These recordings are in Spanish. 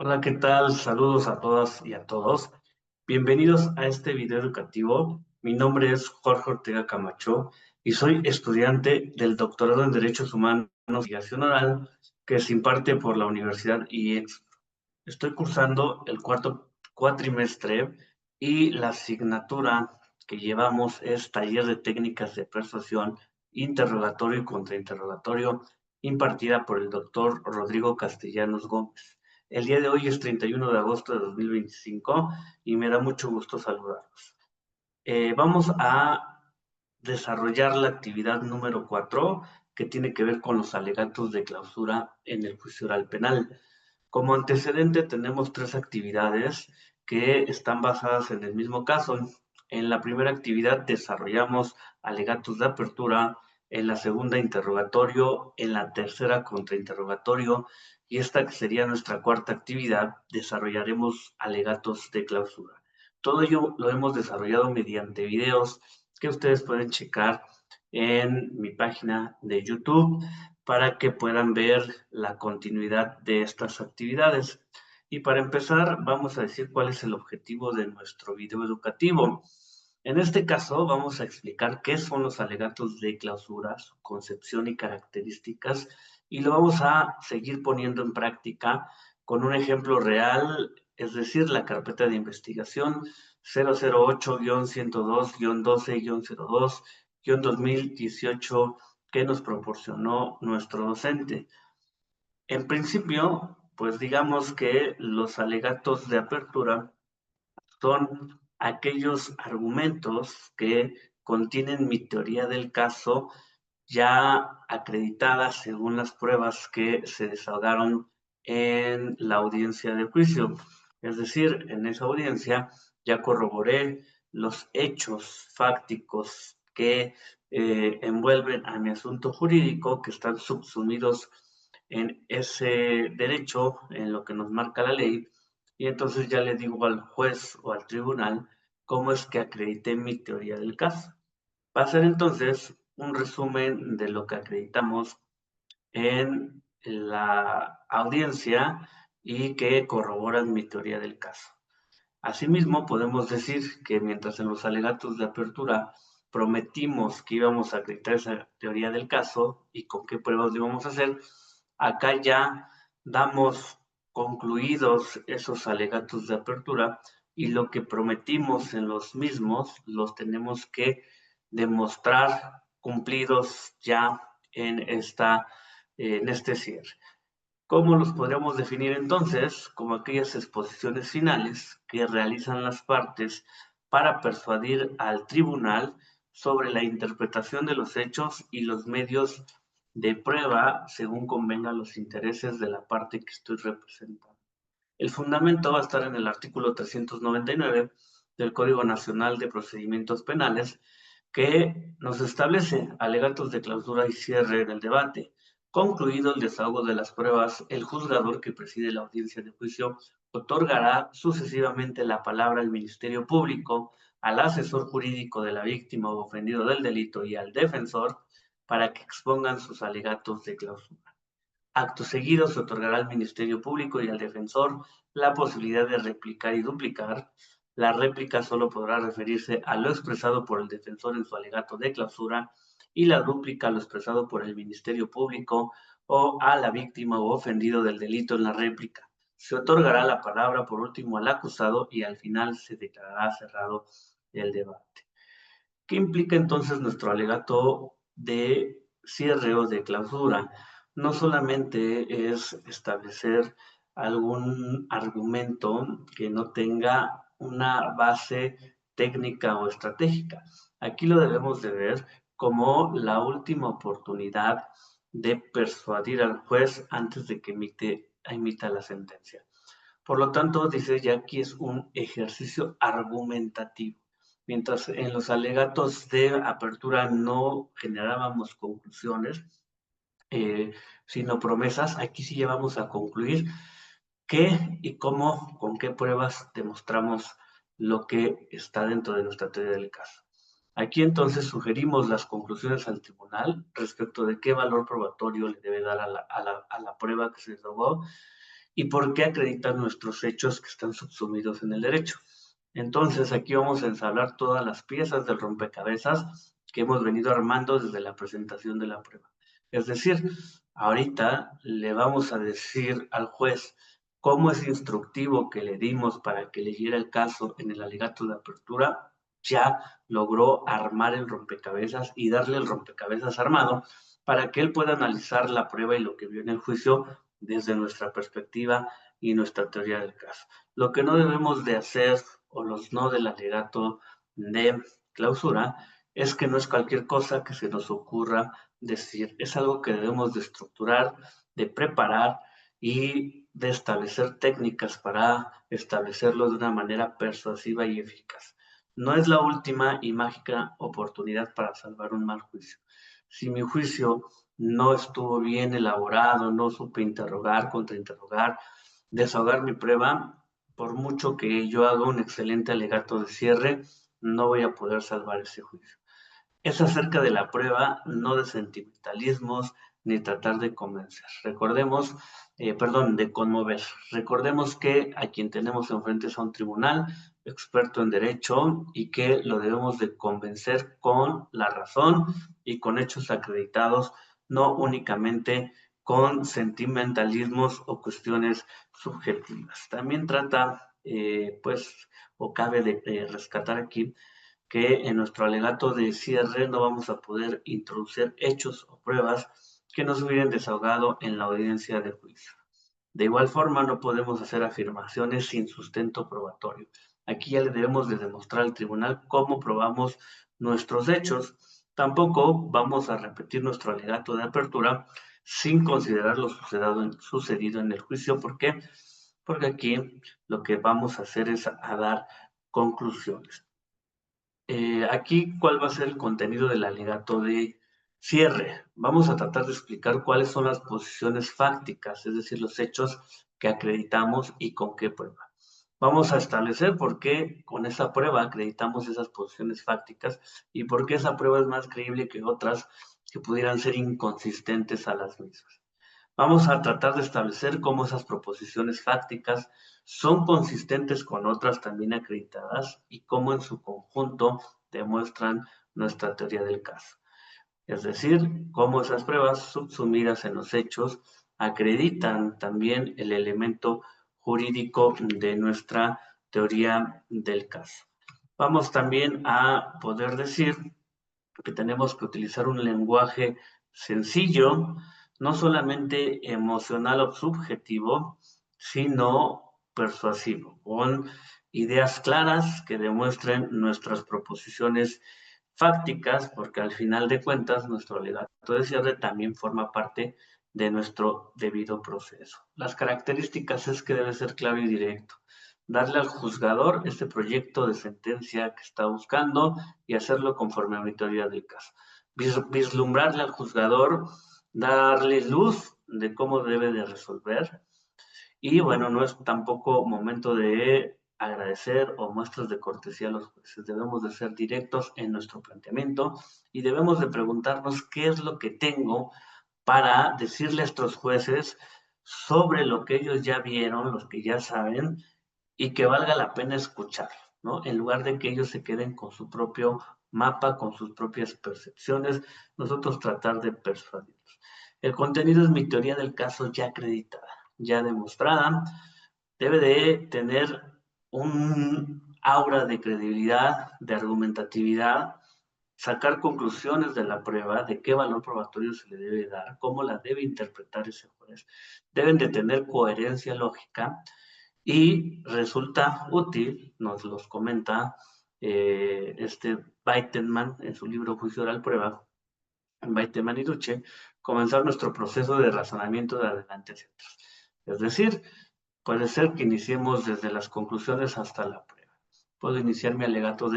Hola, ¿qué tal? Saludos a todas y a todos. Bienvenidos a este video educativo. Mi nombre es Jorge Ortega Camacho y soy estudiante del doctorado en Derechos Humanos y Investigación Oral que se imparte por la Universidad IEX. Estoy cursando el cuarto cuatrimestre y la asignatura que llevamos es Taller de Técnicas de Persuasión, Interrogatorio y Contrainterrogatorio, impartida por el doctor Rodrigo Castellanos Gómez. El día de hoy es 31 de agosto de 2025 y me da mucho gusto saludarlos. Vamos a desarrollar la actividad número 4, que tiene que ver con los alegatos de clausura en el juicio oral penal. Como antecedente tenemos tres actividades que están basadas en el mismo caso. En la primera actividad desarrollamos alegatos de apertura, en la segunda interrogatorio, en la tercera contrainterrogatorio y esta que sería nuestra cuarta actividad desarrollaremos alegatos de clausura. Todo ello lo hemos desarrollado mediante videos que ustedes pueden checar en mi página de YouTube para que puedan ver la continuidad de estas actividades. Y para empezar, vamos a decir cuál es el objetivo de nuestro video educativo. En este caso, vamos a explicar qué son los alegatos de clausura, su concepción y características, y lo vamos a seguir poniendo en práctica con un ejemplo real, es decir, la carpeta de investigación 008-102-12-02-2018 que nos proporcionó nuestro docente. En principio, pues digamos que los alegatos de apertura son aquellos argumentos que contienen mi teoría del caso ya acreditada según las pruebas que se desahogaron en la audiencia de juicio. Es decir, en esa audiencia ya corroboré los hechos fácticos que envuelven a mi asunto jurídico, que están subsumidos en ese derecho, en lo que nos marca la ley, y entonces ya le digo al juez o al tribunal cómo es que acredité mi teoría del caso. Va a ser entonces un resumen de lo que acreditamos en la audiencia y que corroboran mi teoría del caso. Asimismo, podemos decir que mientras en los alegatos de apertura prometimos que íbamos a acreditar esa teoría del caso y con qué pruebas lo íbamos a hacer, acá ya damos concluidos esos alegatos de apertura y lo que prometimos en los mismos los tenemos que demostrar cumplidos ya en este cierre. ¿Cómo los podríamos definir entonces? Como aquellas exposiciones finales que realizan las partes para persuadir al tribunal sobre la interpretación de los hechos y los medios de prueba según convengan los intereses de la parte que estoy representando. El fundamento va a estar en el artículo 399 del Código Nacional de Procedimientos Penales, que nos establece alegatos de clausura y cierre del debate. Concluido el desahogo de las pruebas, el juzgador que preside la audiencia de juicio otorgará sucesivamente la palabra al Ministerio Público, al asesor jurídico de la víctima o ofendido del delito y al defensor para que expongan sus alegatos de clausura. Acto seguido se otorgará al Ministerio Público y al defensor la posibilidad de replicar y duplicar. La réplica solo podrá referirse a lo expresado por el defensor en su alegato de clausura y la dúplica a lo expresado por el Ministerio Público o a la víctima o ofendido del delito en la réplica. Se otorgará la palabra por último al acusado y al final se declarará cerrado el debate. ¿Qué implica entonces nuestro alegato de cierre o de clausura? No solamente es establecer algún argumento que no tenga una base técnica o estratégica. Aquí lo debemos de ver como la última oportunidad de persuadir al juez antes de que emita la sentencia. Por lo tanto, dice ya aquí es un ejercicio argumentativo. Mientras en los alegatos de apertura no generábamos conclusiones, sino promesas, aquí sí llevamos a concluir qué y cómo, con qué pruebas demostramos lo que está dentro de nuestra teoría del caso. Aquí entonces sugerimos las conclusiones al tribunal respecto de qué valor probatorio le debe dar a la prueba que se derogó y por qué acreditan nuestros hechos que están subsumidos en el derecho. Entonces, aquí vamos a ensamblar todas las piezas del rompecabezas que hemos venido armando desde la presentación de la prueba. Es decir, ahorita le vamos a decir al juez cómo ese instructivo que le dimos para que leyera el caso en el alegato de apertura ya logró armar el rompecabezas y darle el rompecabezas armado para que él pueda analizar la prueba y lo que vio en el juicio desde nuestra perspectiva y nuestra teoría del caso. Lo que no debemos de hacer, o los no del alegato de clausura, es que no es cualquier cosa que se nos ocurra decir. Es algo que debemos de estructurar, de preparar y de establecer técnicas para establecerlo de una manera persuasiva y eficaz. No es la última y mágica oportunidad para salvar un mal juicio. Si mi juicio no estuvo bien elaborado, no supe interrogar, contrainterrogar, desahogar mi prueba, por mucho que yo haga un excelente alegato de cierre, no voy a poder salvar ese juicio. Es acerca de la prueba, no de sentimentalismos ni tratar de convencer. Recordemos, de conmover. Recordemos que a quien tenemos enfrente es a un tribunal experto en derecho y que lo debemos de convencer con la razón y con hechos acreditados, no únicamente con sentimentalismos o cuestiones subjetivas. También trata, o cabe de rescatar aquí, que en nuestro alegato de cierre no vamos a poder introducir hechos o pruebas que nos hubieran desahogado en la audiencia de juicio. De igual forma, no podemos hacer afirmaciones sin sustento probatorio. Aquí ya le debemos de demostrar al tribunal cómo probamos nuestros hechos. Tampoco vamos a repetir nuestro alegato de apertura sin considerar lo sucedido en el juicio. ¿Por qué? Porque aquí lo que vamos a hacer es a dar conclusiones. Aquí, ¿cuál va a ser el contenido del alegato de cierre? Vamos a tratar de explicar cuáles son las posiciones fácticas, es decir, los hechos que acreditamos y con qué prueba. Vamos a establecer por qué con esa prueba acreditamos esas posiciones fácticas y por qué esa prueba es más creíble que otras que pudieran ser inconsistentes a las mismas. Vamos a tratar de establecer cómo esas proposiciones fácticas son consistentes con otras también acreditadas y cómo en su conjunto demuestran nuestra teoría del caso. Es decir, cómo esas pruebas subsumidas en los hechos acreditan también el elemento jurídico de nuestra teoría del caso. Vamos también a poder decir que tenemos que utilizar un lenguaje sencillo, no solamente emocional o subjetivo, sino persuasivo, con ideas claras que demuestren nuestras proposiciones fácticas, porque al final de cuentas nuestro alegato de cierre también forma parte de nuestro debido proceso. Las características es que debe ser claro y directo, darle al juzgador este proyecto de sentencia que está buscando y hacerlo conforme a mi teoría del caso. Vislumbrarle al juzgador, darle luz de cómo debe de resolver. Y bueno, no es tampoco momento de agradecer o muestras de cortesía a los jueces. Debemos de ser directos en nuestro planteamiento y debemos de preguntarnos qué es lo que tengo para decirle a estos jueces sobre lo que ellos ya vieron, los que ya saben, y que valga la pena escucharlo, ¿no? En lugar de que ellos se queden con su propio mapa, con sus propias percepciones, nosotros tratar de persuadirlos. El contenido es mi teoría del caso ya acreditada, ya demostrada, debe de tener un aura de credibilidad, de argumentatividad, sacar conclusiones de la prueba, de qué valor probatorio se le debe dar, cómo la debe interpretar ese juez. Deben de tener coherencia lógica y resulta útil, nos los comenta Beiteman en su libro Juicio Oral Prueba, Beiteman y Duche, comenzar nuestro proceso de razonamiento de adelante hacia atrás. Es decir, puede ser que iniciemos desde las conclusiones hasta la prueba. Puedo iniciar mi alegato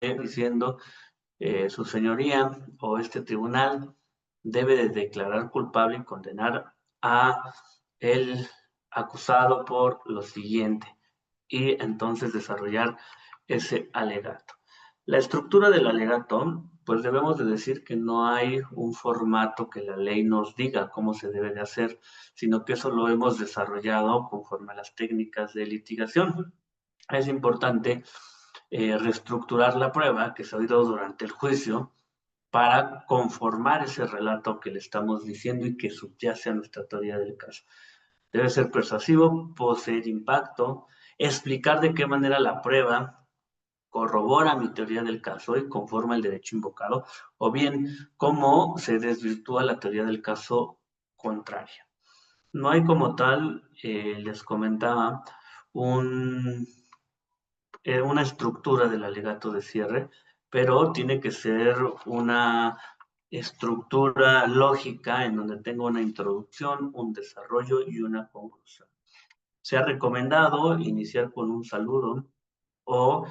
diciendo, su señoría o este tribunal debe de declarar culpable y condenar a el acusado por lo siguiente y entonces desarrollar ese alegato. La estructura del alegato pues debemos de decir que no hay un formato que la ley nos diga cómo se debe de hacer, sino que eso lo hemos desarrollado conforme a las técnicas de litigación. Es importante reestructurar la prueba que se ha oído durante el juicio para conformar ese relato que le estamos diciendo y que subyace a nuestra teoría del caso. Debe ser persuasivo, poseer impacto, explicar de qué manera la prueba corrobora mi teoría del caso y conforma el derecho invocado, o bien cómo se desvirtúa la teoría del caso contraria. No hay como tal, les comentaba, un, una estructura del alegato de cierre, pero tiene que ser una estructura lógica en donde tenga una introducción, un desarrollo y una conclusión. Se ha recomendado iniciar con un saludo o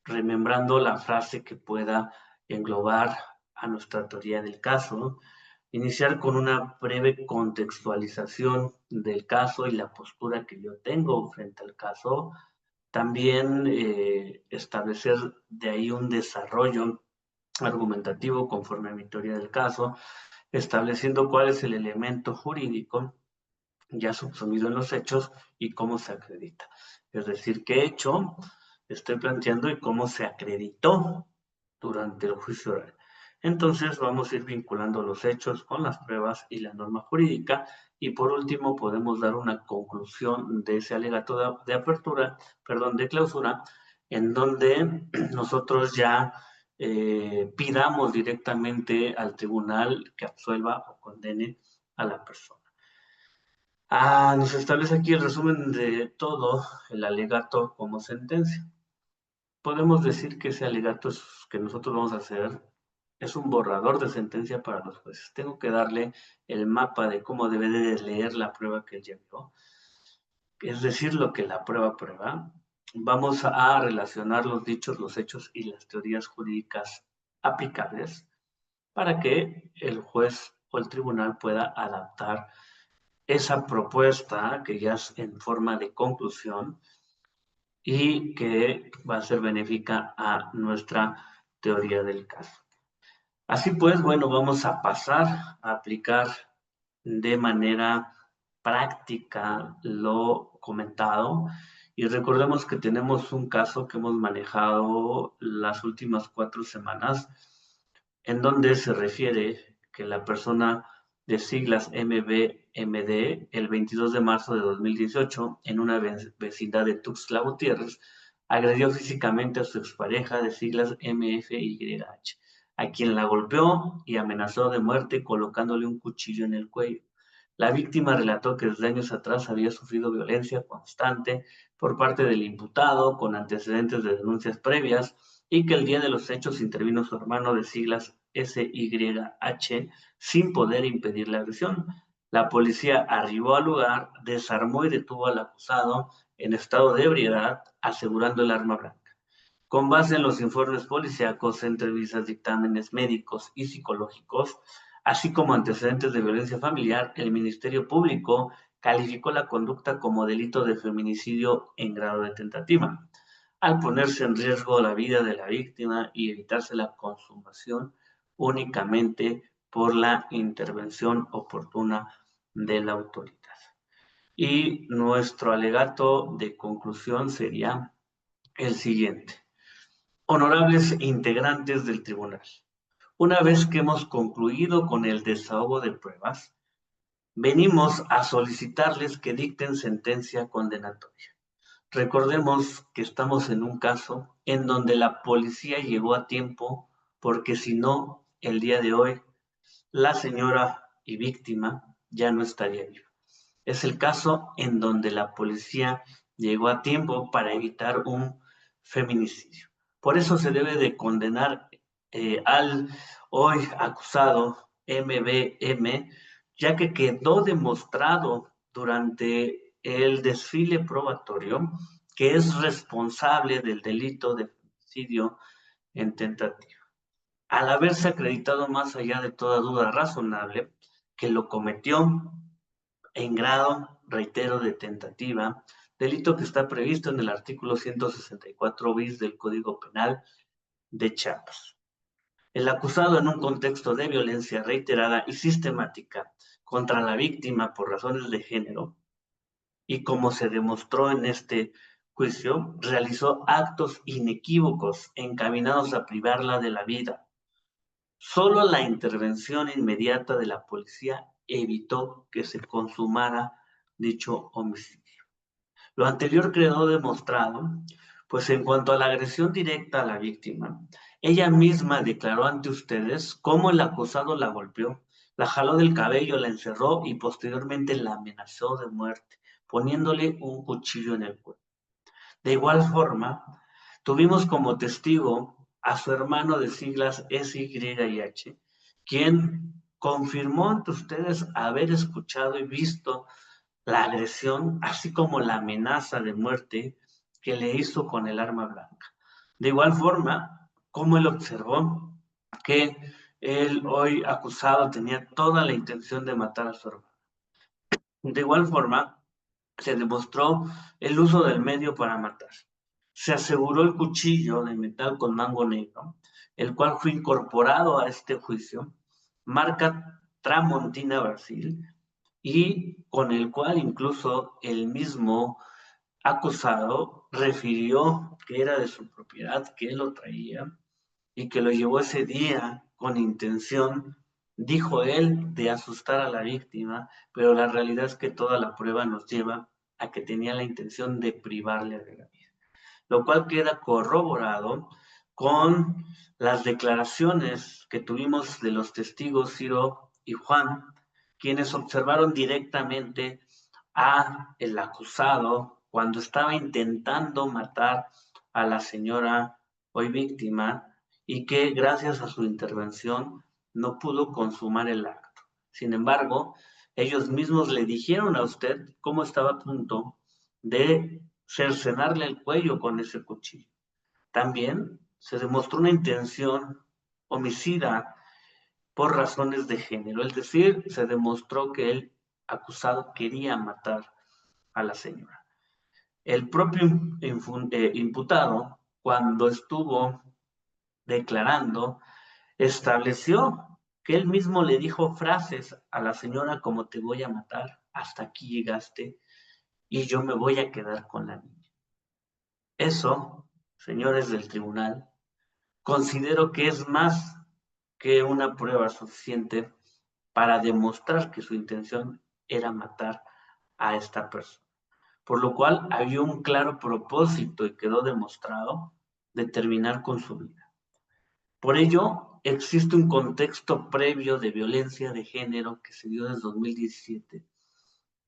remembrando la frase que pueda englobar a nuestra teoría del caso, iniciar con una breve contextualización del caso y la postura que yo tengo frente al caso, también establecer de ahí un desarrollo argumentativo conforme a mi teoría del caso, estableciendo cuál es el elemento jurídico ya subsumido en los hechos y cómo se acredita. Es decir, qué hecho estoy planteando y cómo se acreditó durante el juicio oral. Entonces vamos a ir vinculando los hechos con las pruebas y la norma jurídica y por último podemos dar una conclusión de ese alegato de apertura, perdón, de clausura, en donde nosotros ya pidamos directamente al tribunal que absuelva o condene a la persona. Nos establece aquí el resumen de todo el alegato como sentencia. Podemos decir que ese alegato que nosotros vamos a hacer es un borrador de sentencia para los jueces. Tengo que darle el mapa de cómo debe de leer la prueba que él ya vio, es decir, lo que la prueba prueba. Vamos a relacionar los dichos, los hechos y las teorías jurídicas aplicables para que el juez o el tribunal pueda adaptar esa propuesta que ya es en forma de conclusión y que va a ser benéfica a nuestra teoría del caso. Así pues, bueno, vamos a pasar a aplicar de manera práctica lo comentado y recordemos que tenemos un caso que hemos manejado las últimas 4 semanas en donde se refiere que la persona de siglas MBMD el 22 de marzo de 2018 en una vecindad de Tuxtla Gutiérrez agredió físicamente a su expareja de siglas MFYH, a quien la golpeó y amenazó de muerte colocándole un cuchillo en el cuello. La víctima relató que desde años atrás había sufrido violencia constante por parte del imputado con antecedentes de denuncias previas y que el día de los hechos intervino su hermano de siglas SYH sin poder impedir la agresión. La policía arribó al lugar, desarmó y detuvo al acusado en estado de ebriedad, asegurando el arma blanca. Con base en los informes policíacos, entrevistas, dictámenes médicos y psicológicos, así como antecedentes de violencia familiar, el Ministerio Público calificó la conducta como delito de feminicidio en grado de tentativa, al ponerse en riesgo la vida de la víctima y evitarse la consumación únicamente por la intervención oportuna de la autoridad. Y nuestro alegato de conclusión sería el siguiente. Honorables integrantes del tribunal, una vez que hemos concluido con el desahogo de pruebas, venimos a solicitarles que dicten sentencia condenatoria. Recordemos que estamos en un caso en donde la policía llegó a tiempo porque si no, el día de hoy, la señora y víctima ya no estaría viva. Es el caso en donde la policía llegó a tiempo para evitar un feminicidio. Por eso se debe de condenar al hoy acusado MBM, ya que quedó demostrado durante el desfile probatorio que es responsable del delito de feminicidio en tentativa. Al haberse acreditado más allá de toda duda razonable que lo cometió en grado, reitero, de tentativa, delito que está previsto en el artículo 164 bis del Código Penal de Chiapas. El acusado, en un contexto de violencia reiterada y sistemática contra la víctima por razones de género, y como se demostró en este juicio, realizó actos inequívocos encaminados a privarla de la vida. Solo la intervención inmediata de la policía evitó que se consumara dicho homicidio. Lo anterior quedó demostrado, pues en cuanto a la agresión directa a la víctima, ella misma declaró ante ustedes cómo el acusado la golpeó, la jaló del cabello, la encerró y posteriormente la amenazó de muerte, poniéndole un cuchillo en el cuello. De igual forma, tuvimos como testigo a su hermano de siglas S, Y y H, quien confirmó ante ustedes haber escuchado y visto la agresión, así como la amenaza de muerte que le hizo con el arma blanca. De igual forma, como él observó que el hoy acusado tenía toda la intención de matar a su hermano. De igual forma, se demostró el uso del medio para matar. Se aseguró el cuchillo de metal con mango negro, el cual fue incorporado a este juicio, marca Tramontina Brasil, y con el cual incluso el mismo acusado refirió que era de su propiedad, que él lo traía y que lo llevó ese día con intención, dijo él, de asustar a la víctima, pero la realidad es que toda la prueba nos lleva a que tenía la intención de privarle de la vida, lo cual queda corroborado con las declaraciones que tuvimos de los testigos Ciro y Juan, quienes observaron directamente a el acusado cuando estaba intentando matar a la señora hoy víctima y que gracias a su intervención no pudo consumar el acto. Sin embargo, ellos mismos le dijeron a usted cómo estaba a punto de cercenarle el cuello con ese cuchillo. También se demostró una intención homicida por razones de género, es decir, se demostró que el acusado quería matar a la señora. El propio imputado, cuando estuvo declarando, estableció que él mismo le dijo frases a la señora como te voy a matar, hasta aquí llegaste y yo me voy a quedar con la niña. Eso, señores del tribunal, considero que es más que una prueba suficiente para demostrar que su intención era matar a esta persona. Por lo cual había un claro propósito y quedó demostrado de terminar con su vida. Por ello, existe un contexto previo de violencia de género que se dio desde 2017.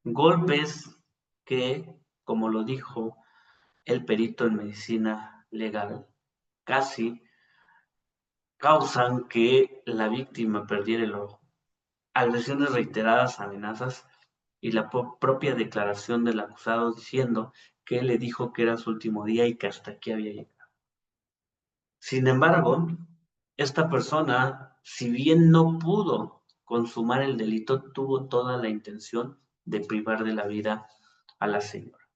Golpes que, como lo dijo el perito en medicina legal, casi causan que la víctima perdiera el ojo. Agresiones reiteradas, amenazas y la propia declaración del acusado diciendo que él le dijo que era su último día y que hasta aquí había llegado. Sin embargo, esta persona, si bien no pudo consumar el delito, tuvo toda la intención de privar de la vida a la señora.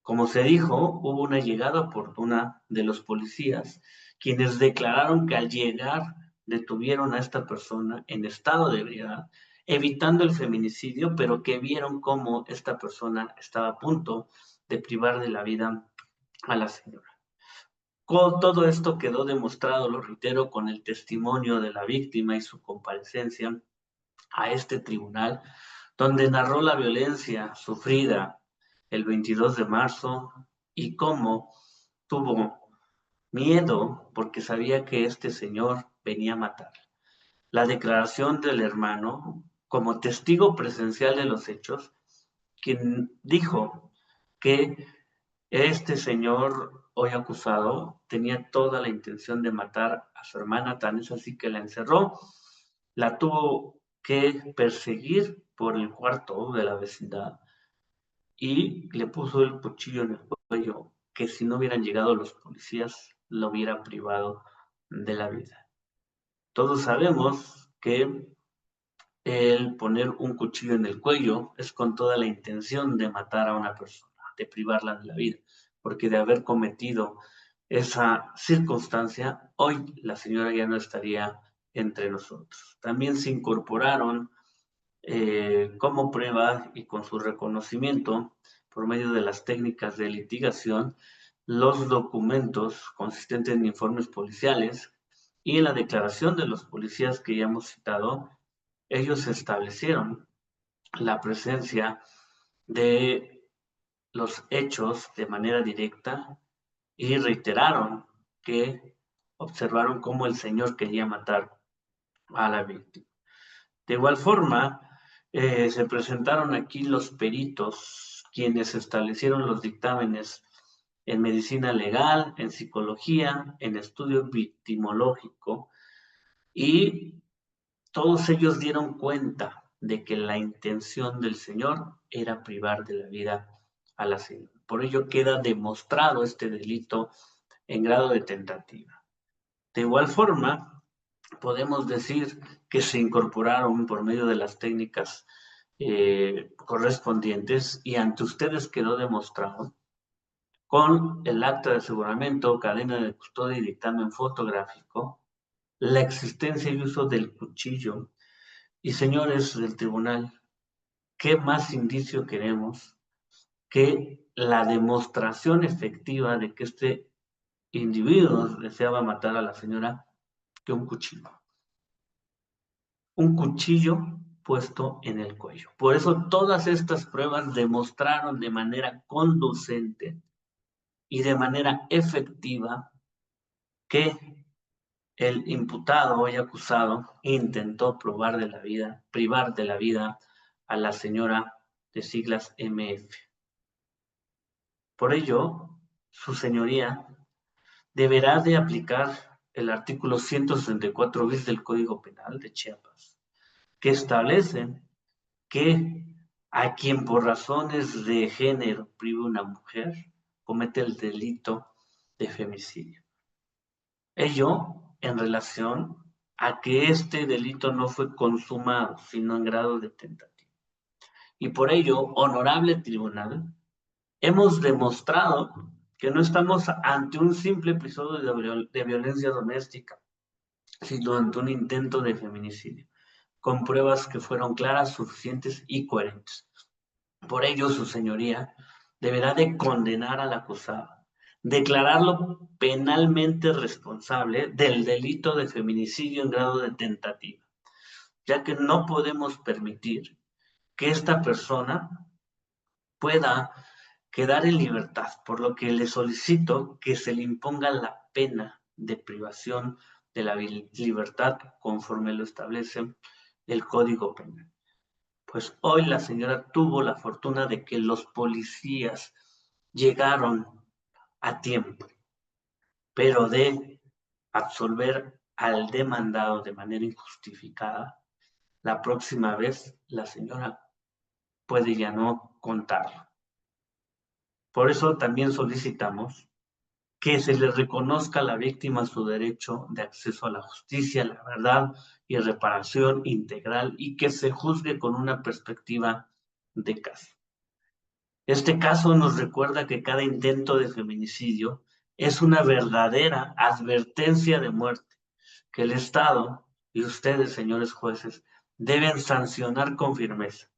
Como se dijo, hubo una llegada oportuna de los policías, quienes declararon que al llegar detuvieron a esta persona en estado de ebriedad, evitando el feminicidio, pero que vieron cómo esta persona estaba a punto de privar de la vida a la señora. Con todo esto quedó demostrado, lo reitero, con el testimonio de la víctima y su comparecencia a este tribunal, donde narró la violencia sufrida el 22 de marzo y cómo tuvo miedo porque sabía que este señor venía a matar. La declaración del hermano, como testigo presencial de los hechos, quien dijo que este señor hoy acusado tenía toda la intención de matar a su hermana, tan es así que la encerró, la tuvo que perseguir por el cuarto de la vecindad y le puso el cuchillo en el cuello, que si no hubieran llegado los policías, lo hubiera privado de la vida. Todos sabemos que el poner un cuchillo en el cuello es con toda la intención de matar a una persona, de privarla de la vida, porque de haber cometido esa circunstancia, hoy la señora ya no estaría entre nosotros. También se incorporaron como prueba y con su reconocimiento por medio de las técnicas de litigación los documentos consistentes en informes policiales y en la declaración de los policías que ya hemos citado. Ellos establecieron la presencia de los hechos de manera directa y reiteraron que observaron cómo el señor quería matar a la víctima. De igual forma, se presentaron aquí los peritos, quienes establecieron los dictámenes en medicina legal, en psicología, en estudio victimológico, y todos ellos dieron cuenta de que la intención del señor era privar de la vida a la señora. Por ello queda demostrado este delito en grado de tentativa. De igual forma, podemos decir que se incorporaron por medio de las técnicas correspondientes y ante ustedes quedó demostrado con el acta de aseguramiento, cadena de custodia y dictamen fotográfico, la existencia y uso del cuchillo. Y señores del tribunal, ¿qué más indicio queremos que la demostración efectiva de que este individuo deseaba matar a la señora que un cuchillo? Un cuchillo puesto en el cuello. Por eso todas estas pruebas demostraron de manera conducente y de manera efectiva que el imputado y acusado intentó privar de la vida a la señora de siglas MF. Por ello, su señoría deberá de aplicar el artículo 164 bis del Código Penal de Chiapas, que establece que a quien por razones de género prive una mujer comete el delito de femicidio. Ello en relación a que este delito no fue consumado, sino en grado de tentativa. Y por ello, honorable tribunal, hemos demostrado que no estamos ante un simple episodio de violencia doméstica, sino ante un intento de feminicidio, con pruebas que fueron claras, suficientes y coherentes. Por ello, su señoría deberá de condenar al acusado, declararlo penalmente responsable del delito de feminicidio en grado de tentativa, ya que no podemos permitir que esta persona pueda quedar en libertad, por lo que le solicito que se le imponga la pena de privación de la libertad conforme lo establece el Código Penal. Pues hoy la señora tuvo la fortuna de que los policías llegaron a tiempo, pero de absolver al demandado de manera injustificada, la próxima vez la señora puede ya no contarlo. Por eso también solicitamos que se le reconozca a la víctima su derecho de acceso a la justicia, la verdad y reparación integral, y que se juzgue con una perspectiva de caso. Este caso nos recuerda que cada intento de feminicidio es una verdadera advertencia de muerte, que el Estado y ustedes, señores jueces, deben sancionar con firmeza.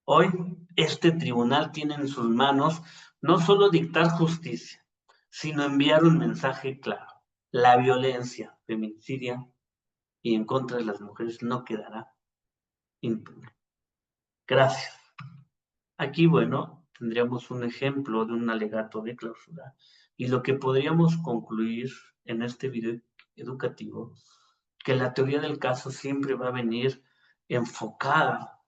Hoy, este tribunal tiene en sus manos no solo dictar justicia, sino enviar un mensaje claro. La violencia feminicidia y en contra de las mujeres no quedará impune. Gracias. Aquí, bueno, tendríamos un ejemplo de un alegato de clausura y lo que podríamos concluir en este video educativo, que la teoría del caso siempre va a venir enfocada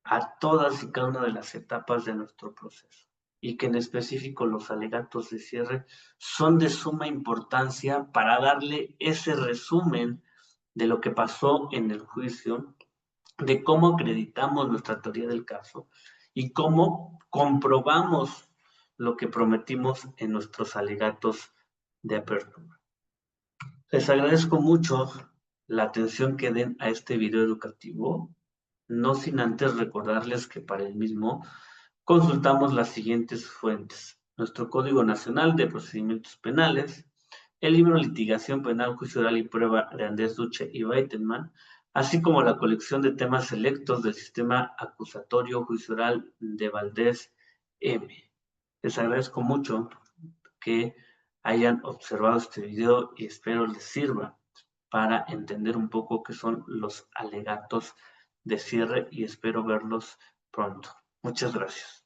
a todas y cada una de las etapas de nuestro proceso y que en específico los alegatos de cierre son de suma importancia para darle ese resumen de lo que pasó en el juicio, de cómo acreditamos nuestra teoría del caso y cómo comprobamos lo que prometimos en nuestros alegatos de apertura. Les agradezco mucho la atención que den a este video educativo, no sin antes recordarles que para el mismo consultamos las siguientes fuentes: nuestro Código Nacional de Procedimientos Penales, el libro Litigación Penal, Juicio Oral y Prueba de Andrés Duche y Weitenman, así como la colección de temas selectos del sistema acusatorio juicio oral de Valdés M. Les agradezco mucho que hayan observado este video y espero les sirva para entender un poco qué son los alegatos de cierre y espero verlos pronto. Muchas gracias.